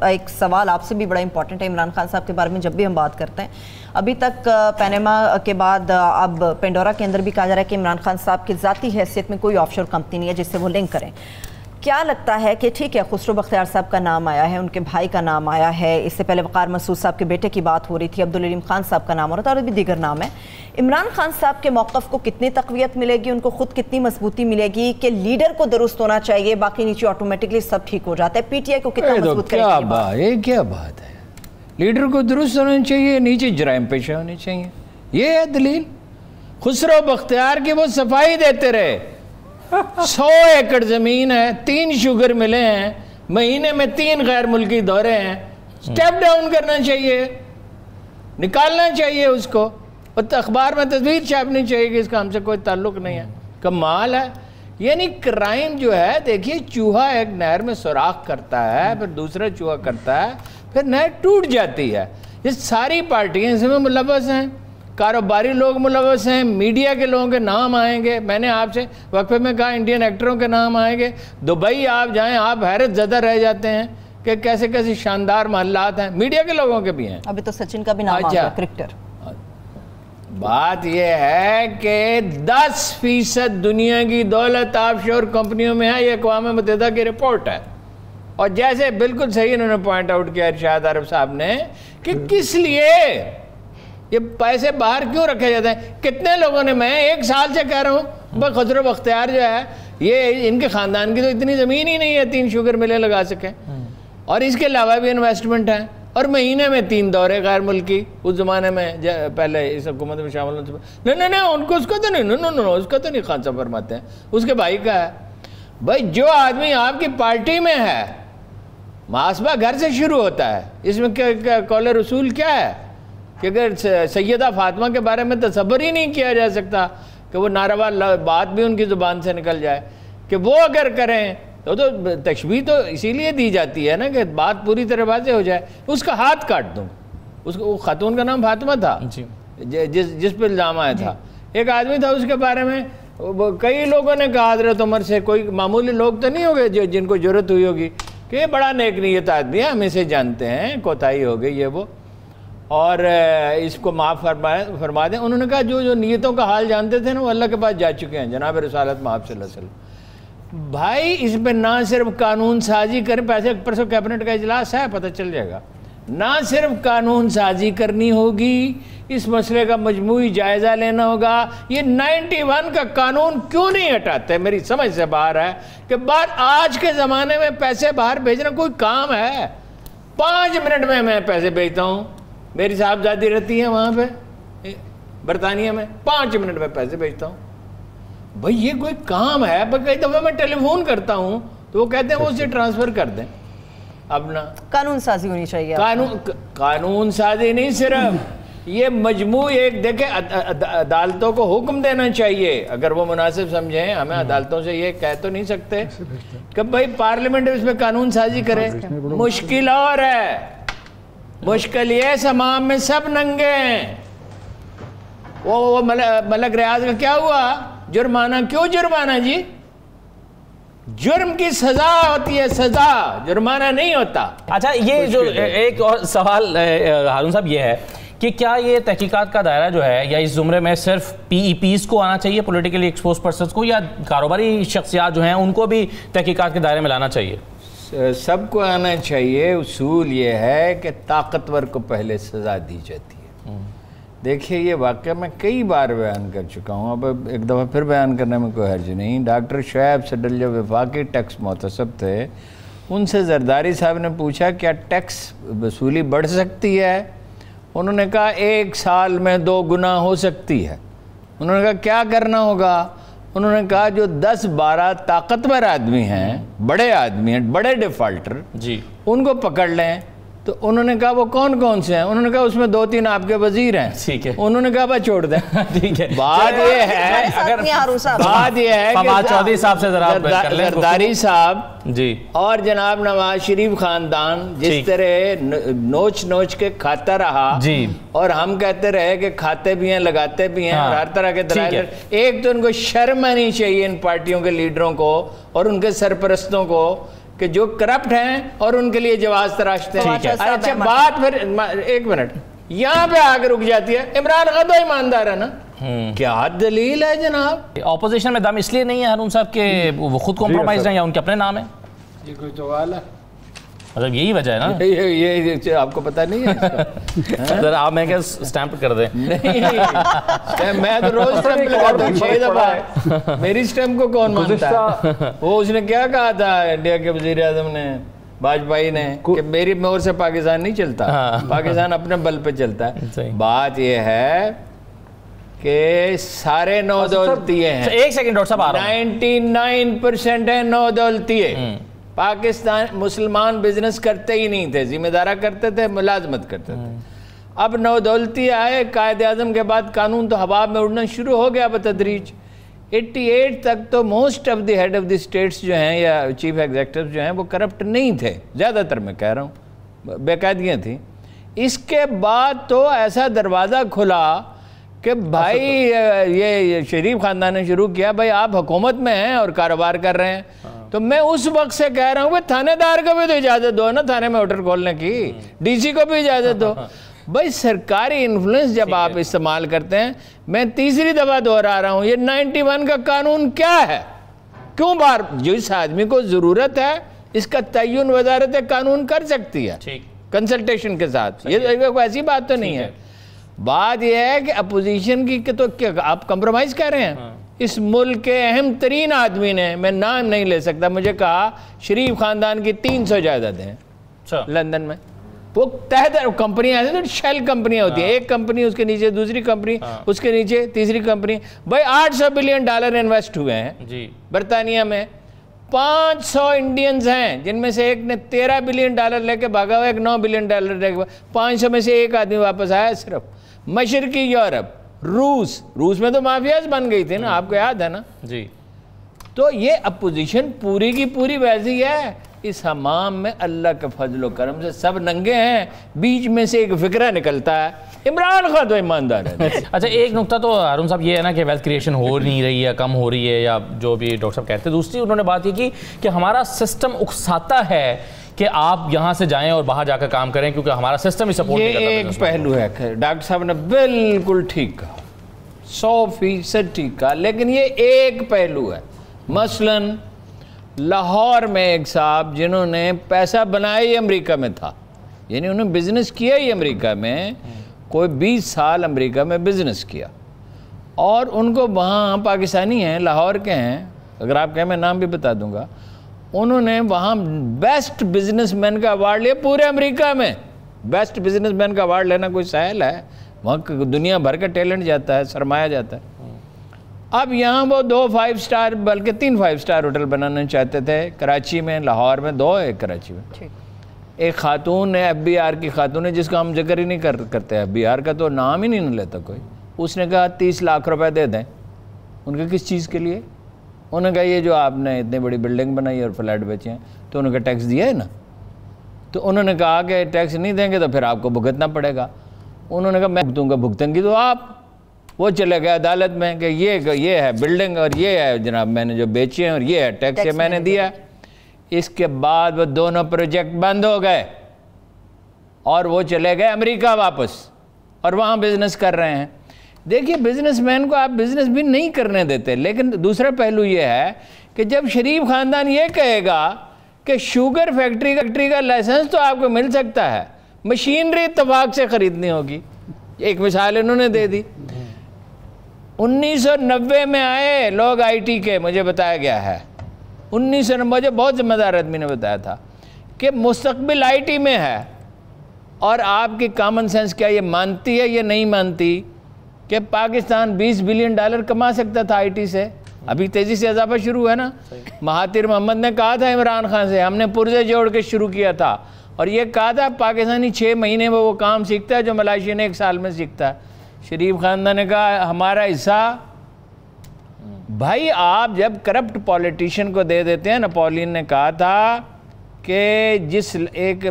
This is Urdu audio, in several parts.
ایک سوال آپ سے بھی بڑا امپورٹنٹ ہے عمران خان صاحب کے بارے میں جب بھی ہم بات کرتے ہیں. ابھی تک پینما کے بعد اب پینڈورا کے اندر بھی کہا جا رہا ہے کہ عمران خان صاحب کی ذاتی حیثیت میں کوئی آف شور کمپنی نہیں ہے جس سے وہ لنک کریں. کیا لگتا ہے کہ ٹھیک ہے خسرو بختیار صاحب کا نام آیا ہے, ان کے بھائی کا نام آیا ہے, اس سے پہلے وقار مسعود صاحب کے بیٹے کی بات ہو رہی تھی, عبدالعلیم خان صاحب کا نام ہو رہا تھا اور بھی دیگر نام ہے. عمران خان صاحب کے موقف کو کتنی تقویت ملے گی, ان کو خود کتنی مضبوطی ملے گی کہ لیڈر کو درست ہونا چاہیے باقی نیچے آٹومیٹکلی سب ٹھیک ہو جاتا ہے, پی ٹی آئی کو کتنا مضبوط کرے گی؟ یہ کیا بات ہے, لیڈر کو درست ہونا چاہیے, نیچے جرائم پیشہ ہونے چاہیے, یہ ہے دلیل. خسرو بختیار کی وہ صفائی دیتے رہے, 100 ایکڑ زمین ہے, 3 شوگر ملے ہیں, مہینے میں 3 غیر ملکی دورے ہیں, سٹیپ ڈاؤن کرنا چاہیے, نکالنا چاہیے اس کو, اور اخبار میں تصویر چھاپنی چاہیے کہ اس کا ہم سے کوئی تعلق نہیں ہے. کمال ہے. یعنی کرائم جو ہے, دیکھیے چوہا ایک نہر میں سوراخ کرتا ہے, پھر دوسرا چوہا کرتا ہے, پھر نہر ٹوٹ جاتی ہے. یہ ساری پارٹیاں اس میں ملوث ہیں, کاروباری لوگ ملوث ہیں, میڈیا کے لوگوں کے نام آئیں گے. میں نے آپ سے وقفے میں کہا انڈین ایکٹروں کے نام آئیں گے. دبئی آپ جائیں آپ حیرت زدہ رہ جاتے ہیں کہ کیسے کیسے شاندار محلات ہیں, میڈیا کے لوگوں کے بھی ہیں. ابھی تو سچن کا بھی نام آیا کرکٹر. بات یہ ہے کہ 10% دنیا کی دولت آف شور کمپنیوں میں ہے, یہ اقوام متحدہ کی رپورٹ ہے. اور جیسے بالکل صحیح انہوں نے پوائنٹ آؤٹ کیا ارشاد عرب صاحب نے کہ کس لیے یہ پیسے باہر کیوں رکھے جاتے ہیں. کتنے لوگوں نے, میں 1 سال سے کہہ رہا ہوں بھائی خسرو بختیار جو ہے یہ ان کے خاندان کی تو اتنی زمین ہی نہیں ہے 3 شوگر ملے لگا سکیں, اور اس کے علاوہ بھی انویسٹمنٹ ہیں, اور مہینے میں 3 دورے غیر ملکی. اس زمانے میں پہلے اس حکومت میں شامل ہونے سے نہیں ان کو اس کا تو نہیں, اس کا تو نہیں خان صاحب فرماتے ہیں, اس کے بھائی کا ہے. بھائی جو آدمی آپ کی پارٹی میں ہے, محاسبہ گھر سے شروع ہوتا ہے. اس میں قول رسول کیا ہے کہ اگر سیدہ فاطمہ کے بارے میں تصور ہی نہیں کیا جا سکتا کہ وہ ناروا بات بھی ان کی زبان سے نکل جائے, کہ وہ اگر کریں تو تشبیہ تو اسی لیے دی جاتی ہے نا کہ بات پوری طرح واضح ہو جائے. اس کا ہاتھ کاٹ دوں. اس کو خاتون کا نام فاطمہ تھا جس پہ الزام آیا تھا. ایک آدمی تھا اس کے بارے میں کئی لوگوں نے کہا حضرت عمر سے, کوئی معمولی لوگ تو نہیں ہوگے جن کو ضرورت ہوئی ہوگی کہ یہ بڑا نیک نیت آدمی ہے, ہم اسے جانتے ہیں, کوتاہی ہو گئی یہ وہ, اور اس کو معاف فرما دیں. انہوں نے کہا جو نیتوں کا حال جانتے تھے نا وہ اللہ کے پاس جا چکے ہیں, جناب رسالت مآب صلی اللہ علیہ وسلم. بھائی اس پہ نہ صرف قانون سازی کریں, پیسے پرسوں کیبنٹ کا اجلاس ہے پتہ چل جائے گا, نہ صرف قانون سازی کرنی ہوگی, اس مسئلے کا مجموعی جائزہ لینا ہوگا. یہ 91 کا قانون کیوں نہیں ہٹاتے, میری سمجھ سے باہر ہے کہ آج کے زمانے میں پیسے باہر بھیجنا کوئی کام ہے. 5 منٹ میں پیسے بھیجتا ہوں, میری صاحبزادی رہتی ہے وہاں پہ برطانیہ میں, 5 منٹ میں پیسے بھیجتا ہوں. بھئی یہ کوئی کام ہے؟ کئی دفعہ میں ٹیلی فون کرتا ہوں تو وہ کہتے ہیں وہ اسے ٹرانسفر کر دیں. اپنا قانون سازی ہونی چاہیے. قانون سازی نہیں, صرف یہ مجموعی ایک دیکھیں عدالتوں کو حکم دینا چاہیے اگر وہ مناسب سمجھیں. ہمیں عدالتوں سے یہ کہہ تو نہیں سکتے کہ بھئی پارلیمنٹ اس میں قانون سازی کرے. مشکل اور ہے, مشکل یہ سمام میں سب ننگے ہیں. وہ ملک ریاض کا کیا ہوا, جرمانہ. کیوں جرمانہ جی؟ جرم کی سزا ہوتی ہے, سزا, جرمانہ نہیں ہوتا. اچھا یہ جو ایک اور سوال ہارون صاحب یہ ہے کہ کیا یہ تحقیقات کا دائرہ جو ہے یا اس زمرے میں صرف پی ای پیز کو آنا چاہیے, پولیٹیکلی ایکسپوز پرسنز کو, یا کاروباری شخصیات جو ہیں ان کو بھی تحقیقات کے دائرے میں لانا چاہیے؟ سب کو آنا چاہیے. اصول یہ ہے کہ طاقتور کو پہلے سزا دی جاتی ہے. دیکھیے یہ واقعہ میں کئی بار بیان کر چکا ہوں, اب ایک دفعہ پھر بیان کرنے میں کوئی حرج نہیں. ڈاکٹر شعیب صدر جو وفاقی ٹیکس محتسب تھے, ان سے زرداری صاحب نے پوچھا کیا ٹیکس وصولی بڑھ سکتی ہے؟ انہوں نے کہا 1 سال میں 2 گنا ہو سکتی ہے. انہوں نے کہا کیا کرنا ہوگا؟ انہوں نے کہا جو 10-12 طاقتور آدمی ہیں, بڑے آدمی ہیں, بڑے ڈیفالٹر, جی ان کو پکڑ لیں. تو انہوں نے کہا وہ کون کون سے ہیں؟ انہوں نے کہا اس میں 2-3 آپ کے وزیر ہیں. ٹھیک ہے. انہوں نے کہا بھائی چھوڑ دیں. ٹھیک ہے. بات یہ ہے فواد چودھری صاحب سے ذرا زرداری صاحب جی اور جناب نواز شریف خاندان جس طرح نوچ کے کھاتا رہا جی, اور ہم کہتے رہے کہ کھاتے بھی ہیں لگاتے بھی ہیں اور ہر طرح کے دلائل. ایک تو ان کو شرم آنی چاہیے ان پارٹیوں کے لیڈروں کو اور ان کے سرپرستوں کو کہ جو کرپٹ ہیں اور ان کے لیے جواز تراشتے ہیں. اچھا بات پھر ایک منٹ یہاں پہ آ کے رک جاتی ہے. عمران خان تو ایماندار ہے نا, کیا دلیل ہے جناب؟ اپوزیشن میں دم اس لیے نہیں ہے ہارون صاحب کہ وہ خود کمپرومائز ہیں یا ان کے اپنے نام ہیں؟ یہ کوئی سوال ہے؟ مطلب یہی وجہ ہے نا. یہ آپ کو پتہ نہیں ہے؟ سر آپ میں کہ سٹیمپ کر دیں. نہیں میں تو روز سٹیمپ لگاتا ہوں 6 دفعہ. میری سٹیمپ کو کون مانتا ہے؟ وہ اس نے کیا کہا تھا انڈیا کے وزیر اعظم نے, واجپئی نے, کہ میری مور سے پاکستان نہیں چلتا, پاکستان اپنے بل پہ چلتا ہے. بات یہ ہے کہ سارے نو دولتیے ہیں. ایک سیکنڈ ڈاکٹر صاحب آ رہا ہوں. 99% ہیں نو دولتیے. پاکستان مسلمان بزنس کرتے ہی نہیں تھے, ذمہ دارہ کرتے تھے, ملازمت کرتے تھے. اب نو دولتی آئے, قائد اعظم کے بعد قانون تو ہوا میں اڑنا شروع ہو گیا بتدریج. 88 تک تو most of the head of the states جو ہیں یا چیف ایگزیکٹو جو ہیں وہ کرپٹ نہیں تھے, زیادہ تر میں کہہ رہا ہوں, بے قاعدگیاں تھیں. اس کے بعد تو ایسا دروازہ کھلا کہ بھائی یہ شریف خاندان نے شروع کیا, بھائی آپ حکومت میں ہیں اور کاروبار کر رہے ہیں, تو میں اس وقت سے کہہ رہا ہوں کہ تھانے دار کو بھی تو اجازت دو نا تھانے میں ہوٹل کھولنے کی, ڈی سی کو بھی اجازت دو. بھائی سرکاری انفلوئنس جب آپ استعمال کرتے ہیں, میں تیسری دفعہ دہرا رہا ہوں, یہ 91 کا قانون کیا ہے؟ کیوں بار جس آدمی کو ضرورت ہے اس کا تعین وزارت قانون کر سکتی ہے کنسلٹیشن کے ساتھ, یہ ایسی بات تو نہیں ہے. بات یہ ہے کہ اپوزیشن کی تو آپ کمپرومائز کر رہے ہیں. اس ملک کے اہم ترین آدمی نے, میں نام نہیں لے سکتا, مجھے کہا شریف خاندان کی 300 جائیدادیں ہیں لندن میں. وہ تحت کمپنیاں ایسے تو شیل کمپنیاں ہوتی ہیں, ایک کمپنی اس کے نیچے دوسری کمپنی, اس کے نیچے تیسری کمپنی. بھائی $800 بلین انویسٹ ہوئے ہیں برطانیہ میں. 500 انڈینز ہیں جن میں سے ایک نے $13 بلین لے کے بھاگا ہوا, ایک $9 بلین لے کے. 500 میں سے ایک آدمی واپس آیا صرف. مشرقی یورپ, روس میں تو مافیاز بن گئی تھی نا, آپ کو یاد ہے نا جی. تو یہ اپوزیشن پوری کی پوری ویسی ہے. اس حمام میں اللہ کے فضل و کرم سے سب ننگے ہیں, بیچ میں سے ایک فکرہ نکلتا ہے. عمران خان تو ایماندار ہے. اچھا ایک نقطہ تو ہارون صاحب یہ ہے نا کہ ویلتھ کریشن ہو نہیں رہی ہے, کم ہو رہی ہے, یا جو بھی ڈاکٹر صاحب کہتے ہیں. دوسری انہوں نے بات یہ کی کہ ہمارا سسٹم اکساتا ہے کہ آپ یہاں سے جائیں اور باہر جا کر کام کریں کیونکہ ہمارا سسٹم ہی سپورٹ نہیں کرتا. یہ ایک پہلو ہے, ڈاکٹر صاحب نے بالکل ٹھیک کہا, 100% ٹھیک کہا, لیکن یہ ایک پہلو ہے. مثلاً لاہور میں ایک صاحب جنہوں نے پیسہ بنایا ہی امریکہ میں تھا, یعنی انہوں نے بزنس کیا ہی امریکہ میں, کوئی 20 سال امریکہ میں بزنس کیا, اور ان کو وہاں پاکستانی ہیں, لاہور کے ہیں, اگر آپ کہیں میں نام بھی بتا دوں گا, انہوں نے وہاں بیسٹ بزنس مین کا ایوارڈ لیا پورے امریکہ میں. بیسٹ بزنس مین کا ایوارڈ لینا کوئی سہل ہے؟ وہاں دنیا بھر کا ٹیلنٹ جاتا ہے, سرمایہ جاتا ہے. اب یہاں وہ 2 5 سٹار بلکہ 3 5 سٹار ہوٹل بنانا چاہتے تھے, کراچی میں, لاہور میں 2, ایک کراچی میں. ایک خاتون ہے, FBR کی خاتون ہے, جس کا ہم ذکر ہی نہیں کرتے, FBR کا تو نام ہی نہیں لیتا کوئی. اس نے کہا 30 لاکھ روپے دے دیں. ان کے کس چیز کے لیے؟ انہوں نے کہا یہ جو آپ نے اتنی بڑی بلڈنگ بنائی اور فلیٹ بیچے ہیں, تو انہوں نے کہا ٹیکس دیا ہے نا. تو انہوں نے کہا کہ ٹیکس نہیں دیں گے تو پھر آپ کو بھگتنا پڑے گا. انہوں نے کہا میں بھگتوں گا, بھگتیں گی تو آپ. وہ چلے گئے عدالت میں کہ یہ ہے بلڈنگ اور یہ ہے جناب میں نے جو بیچے ہیں اور یہ ہے ٹیکس یہ میں نے دیا. اس کے بعد وہ دونوں پروجیکٹ بند ہو گئے اور وہ چلے گئے امریکہ واپس, اور وہاں بزنس کر رہے ہیں. دیکھیے بزنس مین کو آپ بزنس بھی نہیں کرنے دیتے, لیکن دوسرا پہلو یہ ہے کہ جب شریف خاندان یہ کہے گا کہ شوگر فیکٹری کا لائسنس تو آپ کو مل سکتا ہے, مشینری اتفاق سے خریدنی ہوگی. ایک مثال انہوں نے دے دی. 1990 میں آئے لوگ IT کے, مجھے بتایا گیا ہے 1990, مجھے بہت ذمہ دار آدمی نے بتایا تھا کہ مستقبل IT میں ہے. اور آپ کی کامن سینس کیا یہ مانتی ہے, یہ نہیں مانتی کہ پاکستان $20 بلین کما سکتا تھا IT سے؟ ابھی تیزی سے اضافہ شروع ہے نا. مہاتیر محمد نے کہا تھا عمران خان سے, ہم نے پرزے جوڑ کے شروع کیا تھا, اور یہ کہا تھا پاکستانی 6 مہینے میں وہ کام سیکھتا ہے جو ملائیشین 1 سال میں سیکھتا ہے. شریف خاندان نے کہا ہمارا حصہ. بھائی آپ جب کرپٹ پولیٹیشین کو دے دیتے ہیں, نپولین نے کہا تھا کہ جس ایک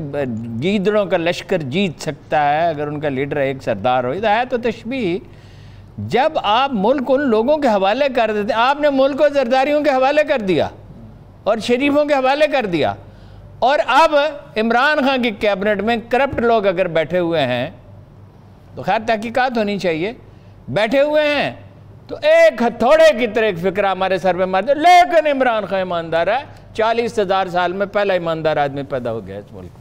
گیدڑوں کا لشکر جیت سکتا ہے اگر ان کا لیڈر ایک سردار ہو. ہے تو تشبیہ. جب آپ ملک ان لوگوں کے حوالے کر دیتے, آپ نے ملک کو زرداریوں کے حوالے کر دیا اور شریفوں کے حوالے کر دیا, اور اب عمران خان کی کیبنٹ میں کرپٹ لوگ اگر بیٹھے ہوئے ہیں تو خیر تحقیقات ہونی چاہیے، بیٹھے ہوئے ہیں تو ایک ہتھوڑے کی طرح ایک فکرہ ہمارے سر پہ مار دے، لیکن عمران خان ایماندار ہے، 40,000 سال میں پہلا ایماندار آدمی پیدا ہو گیا اس ملک میں۔